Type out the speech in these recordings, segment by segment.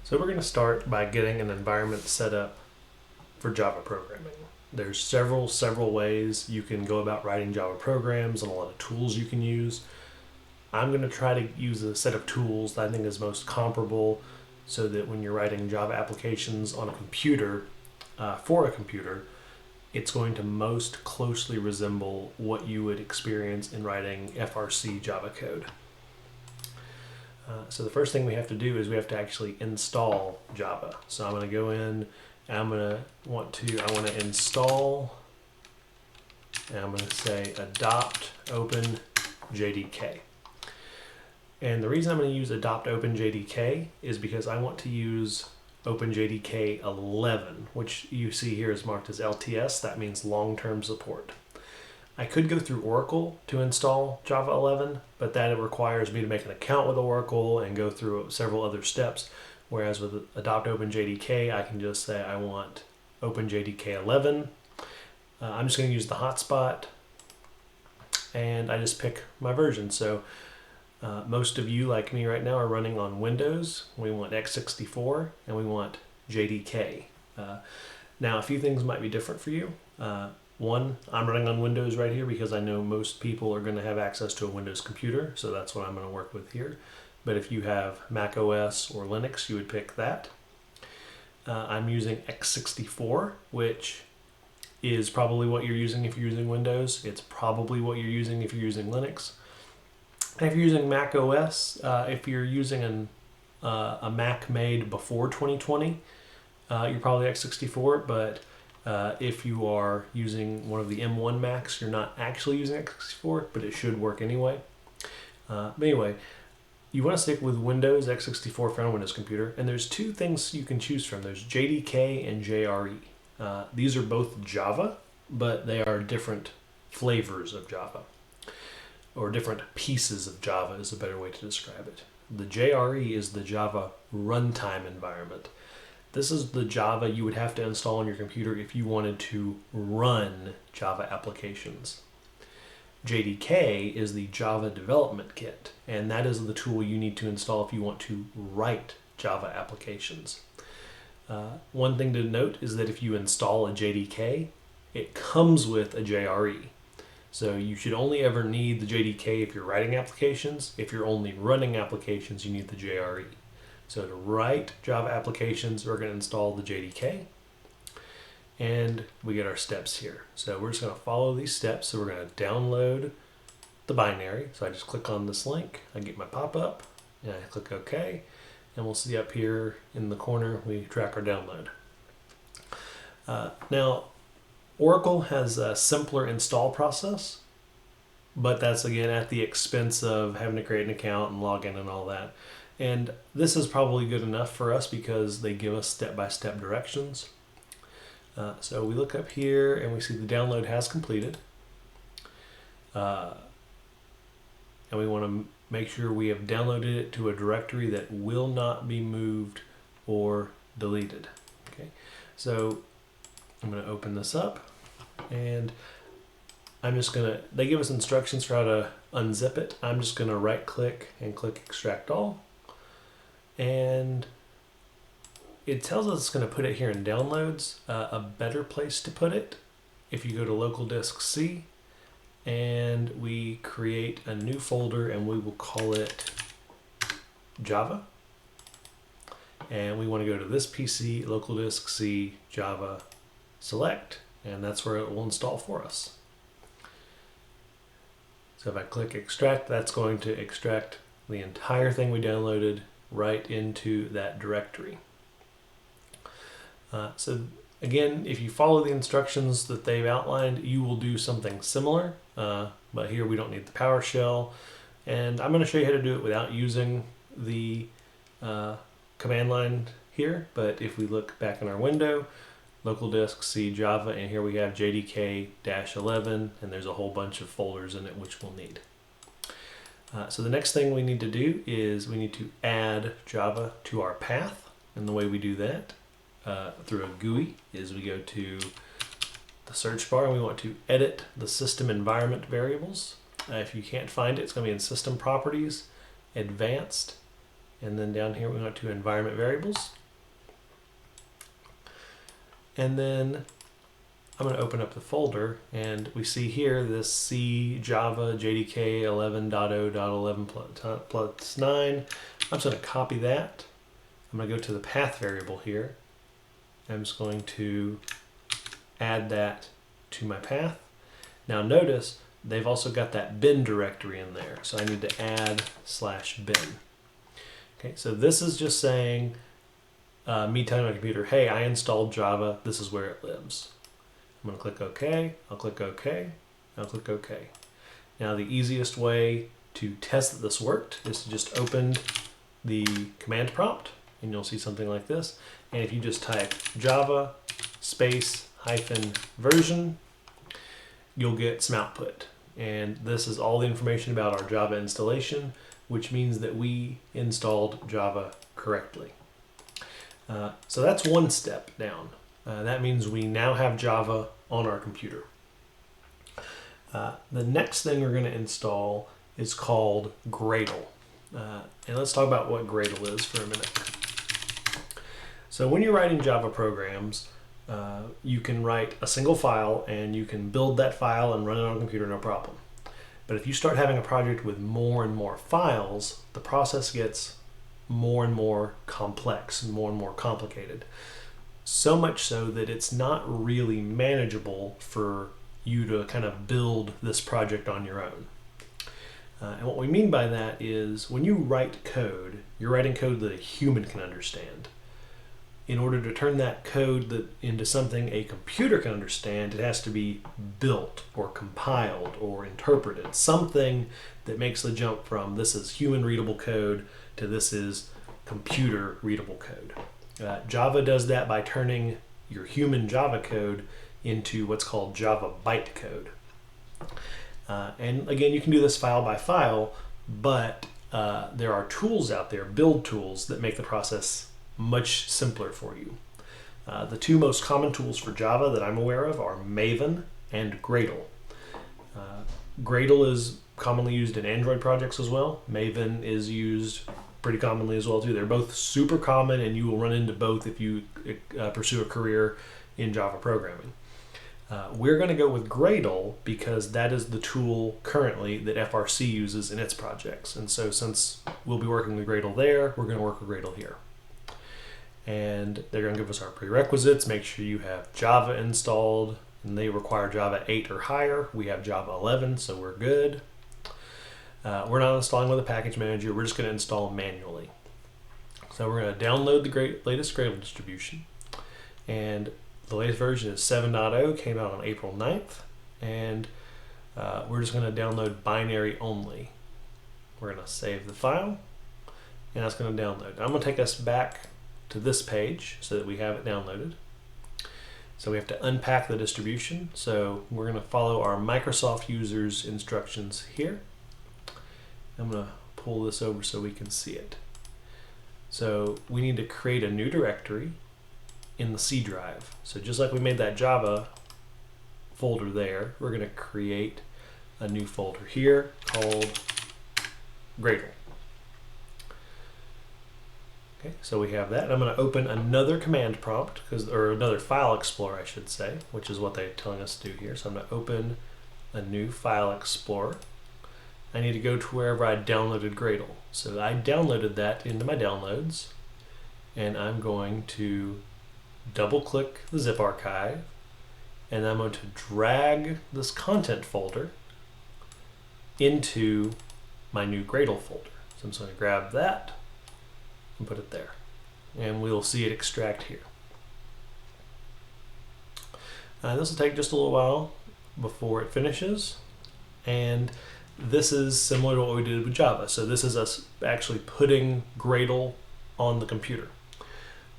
So we're going to start by getting an environment set up for Java programming. There's several ways you can go about writing Java programs and a lot of tools you can use. I'm going to try to use a set of tools that I think is most comparable so that when you're writing Java applications on a computer, for a computer, it's going to most closely resemble what you would experience in writing FRC Java code. So the first thing we have to do is we have to actually install Java. So I'm going to go in and I want to install, and I'm going to say adopt open JDK. And the reason I'm going to use adopt open JDK is because I want to use OpenJDK 11, which you see here is marked as LTS. That means long-term support. I could go through Oracle to install Java 11, but that requires me to make an account with Oracle and go through several other steps. Whereas with Adopt OpenJDK, I can just say I want OpenJDK 11. I'm just going to use the hotspot, and I just pick my version. So most of you, like me right now, are running on Windows. We want x64, and we want JDK. Now, a few things might be different for you. One, I'm running on Windows right here because I know most people are going to have access to a Windows computer, so that's what I'm going to work with here. But if you have Mac OS or Linux, you would pick that. I'm using x64, which is probably what you're using if you're using Windows. It's probably what you're using if you're using Linux. And if you're using Mac OS, if you're using a Mac made before 2020, you're probably x64, but if you are using one of the M1 Macs, you're not actually using x64, but it should work anyway. But anyway, you want to stick with Windows x64 for on a Windows computer, and there's two things you can choose from. There's JDK and JRE. These are both Java, but they are different flavors of Java, or different pieces of Java is a better way to describe it. The JRE is the Java runtime environment. This is the Java you would have to install on your computer if you wanted to run Java applications. JDK is the Java development kit, and that is the tool you need to install if you want to write Java applications. One thing to note is that if you install a JDK, it comes with a JRE. So you should only ever need the JDK if you're writing applications. If you're only running applications, you need the JRE. So to write Java applications, we're going to install the JDK, and we get our steps here. So we're just going to follow these steps. So we're going to download the binary. So I just click on this link, I get my pop-up, and I click OK, and we'll see up here in the corner, we track our download. Now, Oracle has a simpler install process, but that's again at the expense of having to create an account and log in and all that. And this is probably good enough for us because they give us step-by-step directions. So we look up here and we see the download has completed. And we want to make sure we have downloaded it to a directory that will not be moved or deleted. Okay, so I'm going to open this up, and I'm just going to, they give us instructions for how to unzip it. I'm just going to right click and click extract all. And it tells us it's going to put it here in downloads. A better place to put it, if you go to local disk C, and we create a new folder, and we will call it Java. And we want to go to this PC, local disk C, Java, select, and that's where it will install for us. So if I click extract, that's going to extract the entire thing we downloaded right into that directory. So again, if you follow the instructions that they've outlined, you will do something similar, but here we don't need the PowerShell, and I'm going to show you how to do it without using the command line here. But if we look back in our window, local disk C Java, and here we have JDK-11, and there's a whole bunch of folders in it which we'll need. So the next thing we need to do is we need to add Java to our path, and the way we do that through a GUI is we go to the search bar and we want to edit the system environment variables. If you can't find it, it's going to be in System Properties, Advanced, And then down here we went to environment variables. And then I'm going to open up the folder, and we see here this C Java JDK 11.0.11 plus 9. I'm just going to copy that. I'm going to go to the path variable here. I'm just going to add that to my path. Now notice they've also got that bin directory in there, so I need to add /bin. Okay, so this is just saying me telling my computer, hey, I installed Java, this is where it lives. I'm going to click OK, I'll click OK, I'll click OK. Now the easiest way to test that this worked is to just open the command prompt, and you'll see something like this. And if you just type Java space -version, you'll get some output. And this is all the information about our Java installation, which means that we installed Java correctly. So that's one step down. That means we now have Java on our computer. The next thing we're going to install is called Gradle. And let's talk about what Gradle is for a minute. So when you're writing Java programs, you can write a single file and you can build that file and run it on a computer, no problem. But if you start having a project with more and more files, the process gets more and more complex and more complicated. So much so that it's not really manageable for you to kind of build this project on your own. And what we mean by that is when you write code, you're writing code that a human can understand. In order to turn that code into something a computer can understand, it has to be built or compiled or interpreted. Something that makes the jump from this is human readable code to this is computer readable code. Java does that by turning your human Java code into what's called Java bytecode. And again, you can do this file by file, but there are tools out there, build tools, that make the process much simpler for you. The two most common tools for Java that I'm aware of are Maven and Gradle. Gradle is commonly used in Android projects as well. Maven is used pretty commonly as well too. They're both super common, and you will run into both if you pursue a career in Java programming. We're going to go with Gradle because that is the tool currently that FRC uses in its projects. And so since we'll be working with Gradle there, we're going to work with Gradle here. And they're going to give us our prerequisites. Make sure you have Java installed, and they require Java 8 or higher. We have Java 11, so we're good. We're not installing with a package manager. We're just going to install manually. So we're going to download the latest Gradle distribution. And the latest version is 7.0, came out on April 9th. And we're just going to download binary only. We're going to save the file, and that's going to download. I'm going to take us back to this page so that we have it downloaded. So we have to unpack the distribution. So we're going to follow our Microsoft users instructions here. I'm going to pull this over so we can see it. So we need to create a new directory in the C drive. So just like we made that Java folder there, we're going to create a new folder here called Gradle. Okay, so we have that. I'm going to open another command prompt, or another file explorer, I should say, which is what they're telling us to do here. So I'm going to open a new file explorer. I need to go to wherever I downloaded Gradle. So I downloaded that into my downloads, and I'm going to double click the zip archive, and I'm going to drag this content folder into my new Gradle folder. So I'm just going to grab that and put it there, and we'll see it extract here. This will take just a little while before it finishes, and this is similar to what we did with Java. So this is us actually putting Gradle on the computer.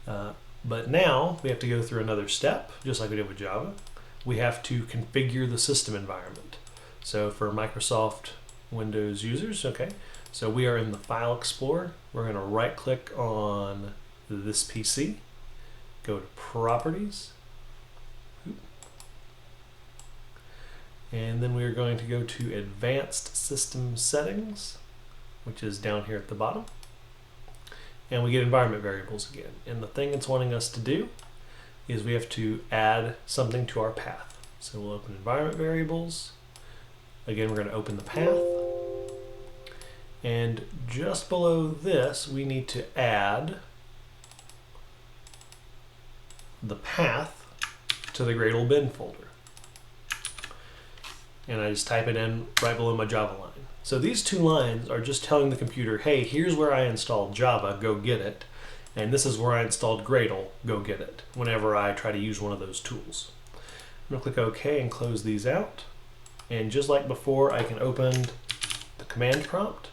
But now we have to go through another step, just like we did with Java. We have to configure the system environment. So for Microsoft Windows users, okay, so we are in the File Explorer. We're going to right click on this PC, go to Properties, and then we are going to go to Advanced System Settings, which is down here at the bottom. and we get environment variables again. And the thing it's wanting us to do is we have to add something to our path. So we'll open environment variables. Again, we're going to open the path. And just below this, we need to add the path to the Gradle bin folder. And I just type it in right below my Java line. So these two lines are just telling the computer, hey, here's where I installed Java, go get it. And this is where I installed Gradle, go get it, whenever I try to use one of those tools. I'm gonna click OK and close these out. And just like before, I can open the command prompt.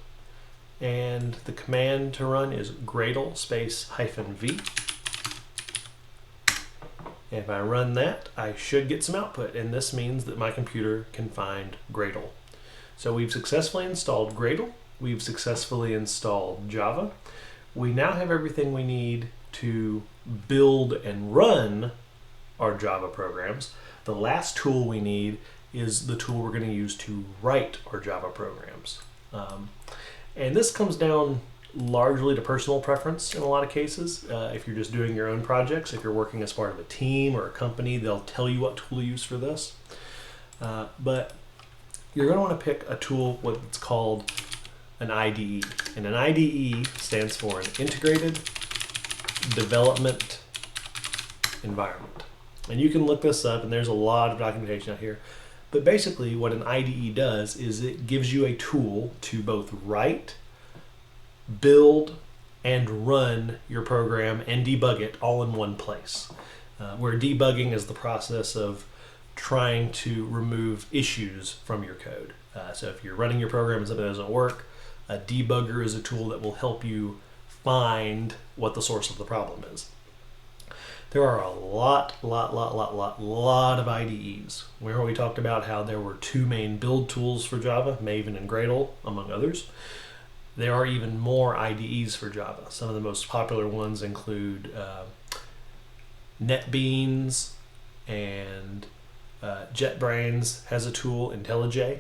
And the command to run is Gradle space -v. If I run that, I should get some output, and this means that my computer can find Gradle. So we've successfully installed Gradle, we've successfully installed Java. We now have everything we need to build and run our Java programs. The last tool we need is the tool we're going to use to write our Java programs. And this comes down largely to personal preference in a lot of cases. If you're just doing your own projects, if you're working as part of a team or a company, they'll tell you what tool to use for this. But you're going to want to pick a tool, what's called an IDE. And an IDE stands for an Integrated Development Environment. And you can look this up, and there's a lot of documentation out here. But basically what an IDE does is it gives you a tool to both write, build, and run your program and debug it all in one place. Where debugging is the process of trying to remove issues from your code. So if you're running your program and something doesn't work, a debugger is a tool that will help you find what the source of the problem is. There are a lot of IDEs. Where we talked about how there were two main build tools for Java, Maven and Gradle, among others. There are even more IDEs for Java. Some of the most popular ones include NetBeans, and JetBrains has a tool, IntelliJ.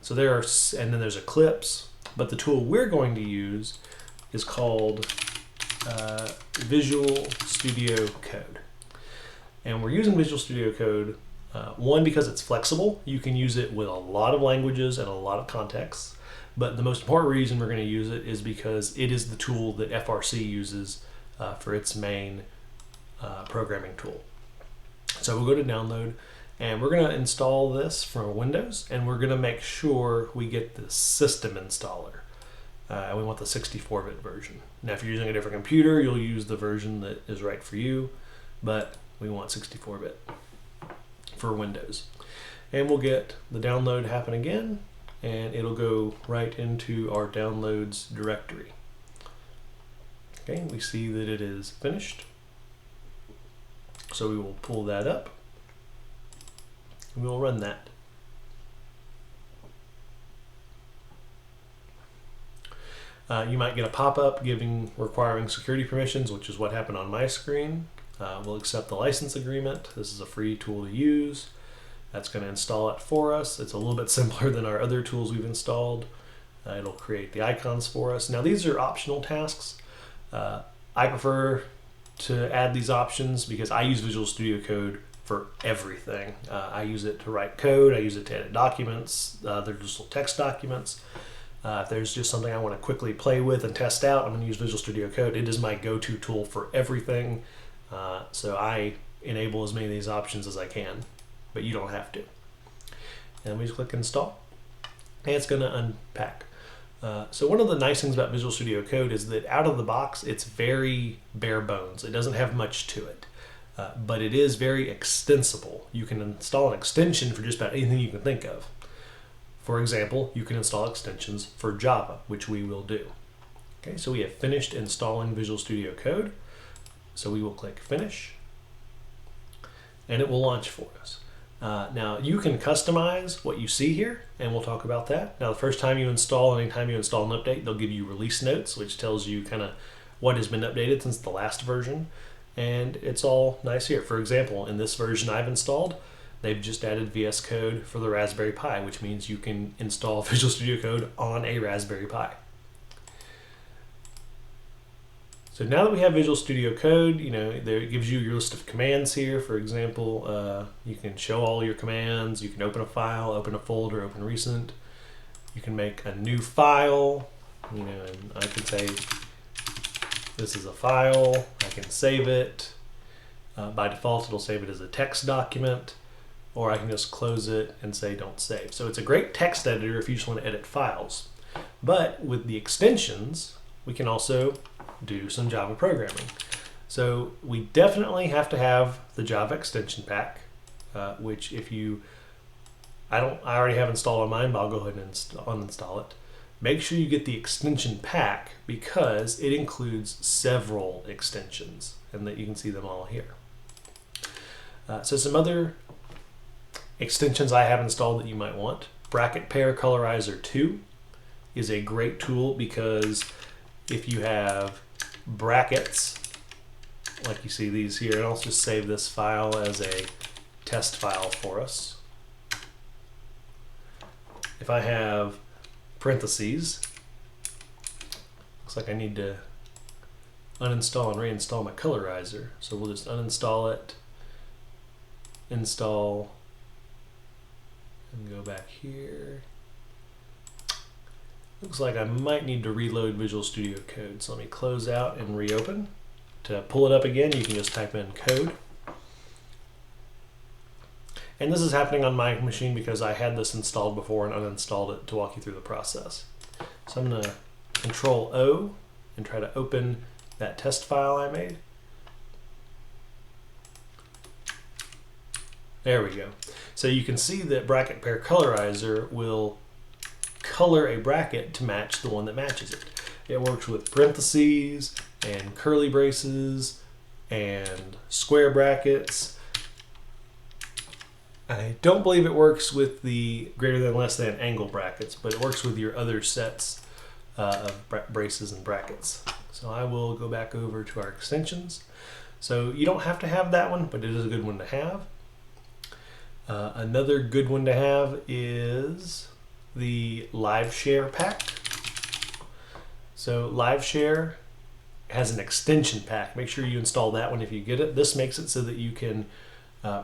So there are, and then there's Eclipse, but the tool we're going to use is called Visual Studio Code. And we're using Visual Studio Code, one, because it's flexible. You can use it with a lot of languages and a lot of contexts. But the most important reason we're going to use it is because it is the tool that FRC uses for its main programming tool. So we'll go to download, and we're going to install this from Windows, and we're going to make sure we get the system installer. And we want the 64-bit version. Now, if you're using a different computer, you'll use the version that is right for you, but we want 64-bit for Windows. And we'll get the download happen again, and it'll go right into our downloads directory. Okay, we see that it is finished. So we will pull that up, and we will run that. You might get a pop-up requiring security permissions, which is what happened on my screen. We'll accept the license agreement. This is a free tool to use. That's going to install it for us. It's a little bit simpler than our other tools we've installed. It'll create the icons for us. Now, these are optional tasks. I prefer to add these options because I use Visual Studio Code for everything. I use it to write code. I use it to edit documents. They're just little text documents. If there's just something I want to quickly play with and test out, I'm going to use Visual Studio Code. It is my go-to tool for everything. So I enable as many of these options as I can, but you don't have to. And we just click install, and it's going to unpack. So one of the nice things about Visual Studio Code is that out of the box, it's very bare bones. It doesn't have much to it, but it is very extensible. You can install an extension for just about anything you can think of. For example, you can install extensions for Java, which we will do. Okay, so we have finished installing Visual Studio Code. So we will click Finish, and it will launch for us. Now, you can customize what you see here, and we'll talk about that. Now, the first time you install, anytime you install an update, they'll give you release notes, which tells you kind of what has been updated since the last version. And it's all nice here. For example, in this version I've installed, they've just added VS Code for the Raspberry Pi, which means you can install Visual Studio Code on a Raspberry Pi. So now that we have Visual Studio Code, it gives you your list of commands here. For example, you can show all your commands. You can open a file, open a folder, open recent. You can make a new file. And I can say this is a file. I can save it. By default, it'll save it as a text document, or I can just close it and say don't save. So it's a great text editor if you just want to edit files. But with the extensions, we can also do some Java programming. So we definitely have to have the Java extension pack, which I already have installed on mine, but I'll go ahead and uninstall it. Make sure you get the extension pack because it includes several extensions, and that you can see them all here. So some other extensions I have installed that you might want. Bracket Pair Colorizer 2 is a great tool because if you have brackets, like you see these here, and I'll just save this file as a test file for us. If I have parentheses, looks like I need to uninstall and reinstall my colorizer. So we'll just uninstall it, install, and go back here. Looks like I might need to reload Visual Studio Code. So let me close out and reopen. To pull it up again, you can just type in code. And this is happening on my machine because I had this installed before and uninstalled it to walk you through the process. So I'm going to Control O and try to open that test file I made. There we go. So you can see that Bracket Pair Colorizer will color a bracket to match the one that matches it. It works with parentheses and curly braces and square brackets. I don't believe it works with the greater than less than angle brackets, but it works with your other sets of braces and brackets. So I will go back over to our extensions. So you don't have to have that one, but it is a good one to have. Another good one to have is the Live Share pack. So Live Share has an extension pack. Make sure you install that one if you get it. This makes it so that you can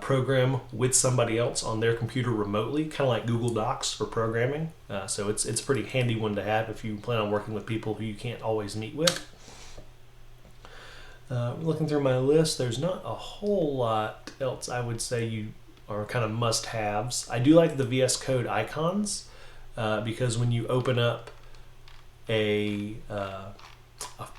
program with somebody else on their computer remotely, kind of like Google Docs for programming. So it's a pretty handy one to have if you plan on working with people who you can't always meet with. Looking through my list, there's not a whole lot else I would say you are kind of must-haves. I do like the VS Code icons because when you open up a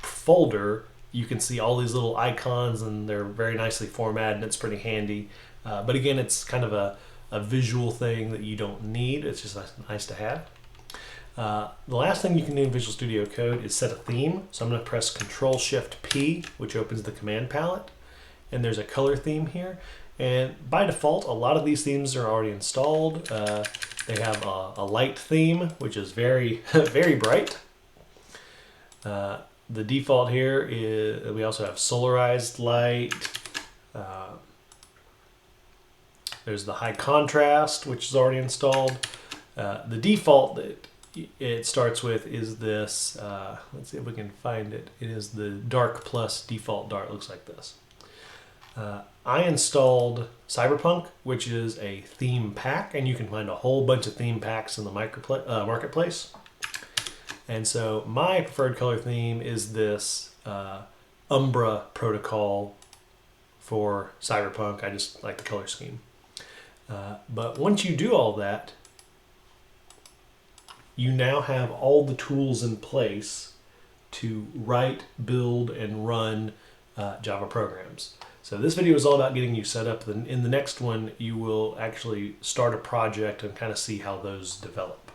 folder, you can see all these little icons and they're very nicely formatted and it's pretty handy. But again, it's kind of a visual thing that you don't need. It's just nice to have. The last thing you can do in Visual Studio Code is set a theme. So I'm going to press Control-Shift-P, which opens the command palette. And there's a color theme here. And by default, a lot of these themes are already installed. They have a light theme, which is very, very bright. The default here is, we also have solarized light. There's the high contrast, which is already installed. The default that it starts with is this, let's see if we can find it. It is the dark plus default dark, looks like this. I installed Cyberpunk, which is a theme pack, and you can find a whole bunch of theme packs in the marketplace. And so my preferred color theme is this Umbra protocol for Cyberpunk. I just like the color scheme. But once you do all that, you now have all the tools in place to write, build, and run Java programs. So this video is all about getting you set up. In the next one, you will actually start a project and kind of see how those develop.